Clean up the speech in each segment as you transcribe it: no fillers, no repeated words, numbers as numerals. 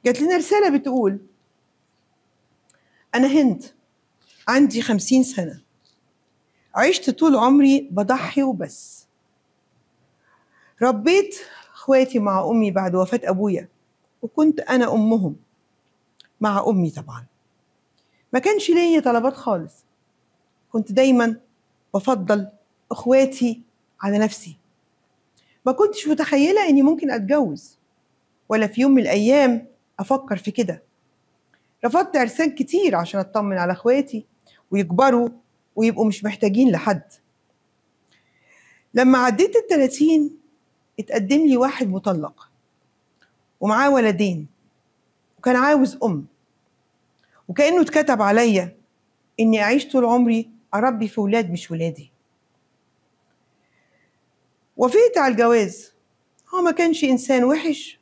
جات لنا رسالة بتقول: أنا هند، عندي 50 سنة، عشت طول عمري بضحي وبس. ربيت اخواتي مع أمي بعد وفاة أبويا، وكنت أنا أمهم مع أمي طبعا. ما كانش ليا طلبات خالص، كنت دايما بفضل اخواتي على نفسي. ما كنتش متخيلة إني ممكن أتجوز، ولا في يوم من الأيام أفكر في كده. رفضت عرسان كتير عشان أطمن على اخواتي ويكبروا ويبقوا مش محتاجين لحد. لما عديت ال30 اتقدم لي واحد مطلق ومعاه ولدين، وكان عاوز وكأنه اتكتب عليا إني أعيش طول عمري أربي في ولاد مش ولادي. وافقت على الجواز. هو ما كانش إنسان وحش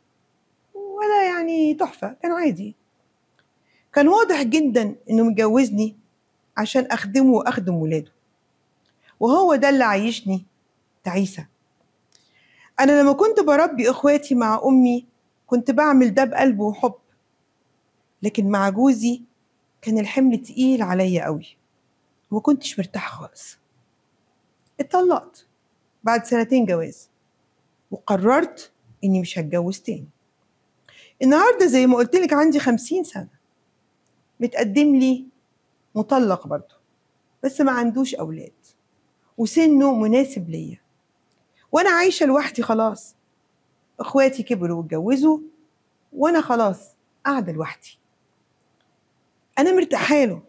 ولا يعني تحفة، كان عادي. كان واضح جدا إنه متجوزني عشان أخدمه وأخدم ولاده، وهو ده اللي عايشني تعيسة. أنا لما كنت بربي إخواتي مع أمي كنت بعمل ده بقلب وحب، لكن مع جوزي كان الحمل تقيل عليا قوي وما كنتش مرتاحة خالص. اتطلقت بعد 2 جواز، وقررت إني مش هتجوز تاني. النهاردة زي ما قلتلك عندي 50 سنة، متقدم لي مطلق برضه، بس ما عندوش أولاد وسنه مناسب ليا، وأنا عايشة لوحدي خلاص. إخواتي كبروا واتجوزوا، وأنا خلاص قاعدة لوحدي. أنا مرتاحة له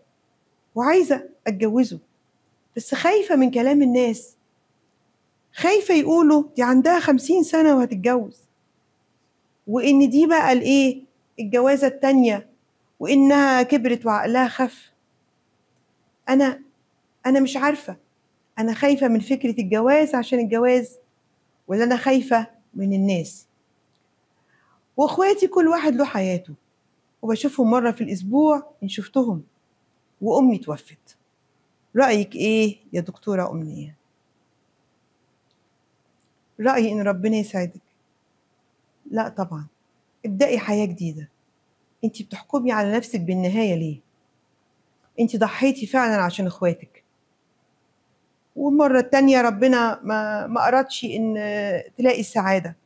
وعايزة أتجوزه، بس خايفة من كلام الناس، خايفة يقولوا دي عندها 50 سنة وهتتجوز، وإن دي بقى الإيه، الجوازة التانية، وإنها كبرت وعقلها خف. أنا مش عارفة، أنا خايفة من فكرة الجواز عشان الجواز، ولا أنا خايفة من الناس. وإخواتي كل واحد له حياته، وبشوفهم مرة في الأسبوع إن شفتهم، وأمي توفت. رأيك إيه يا دكتورة أمنية؟ رأيي إن ربنا يسعدك. لا طبعا، ابدأي حياة جديدة. انتي بتحكمي على نفسك بالنهاية ليه؟ انتي ضحيتي فعلا عشان اخواتك، والمرة التانية ربنا ما أردش إن تلاقي السعادة.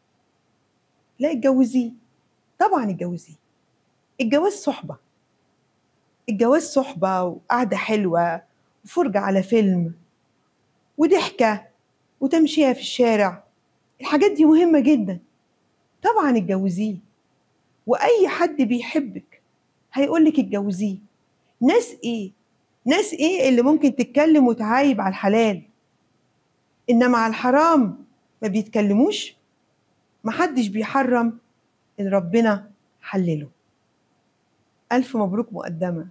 لا، اتجوزيه، طبعا اتجوزيه. الجواز صحبة، الجواز صحبة وقعدة حلوة وفرجة على فيلم وضحكة وتمشية في الشارع. الحاجات دي مهمة جدا، طبعا اتجوزيه. وأي حد بيحبك هيقولك اتجوزيه. ناس ايه اللي ممكن تتكلم وتعايب على الحلال، انما على الحرام ما بيتكلموش. محدش بيحرم اللي ربنا حلله. ألف مبروك مقدما.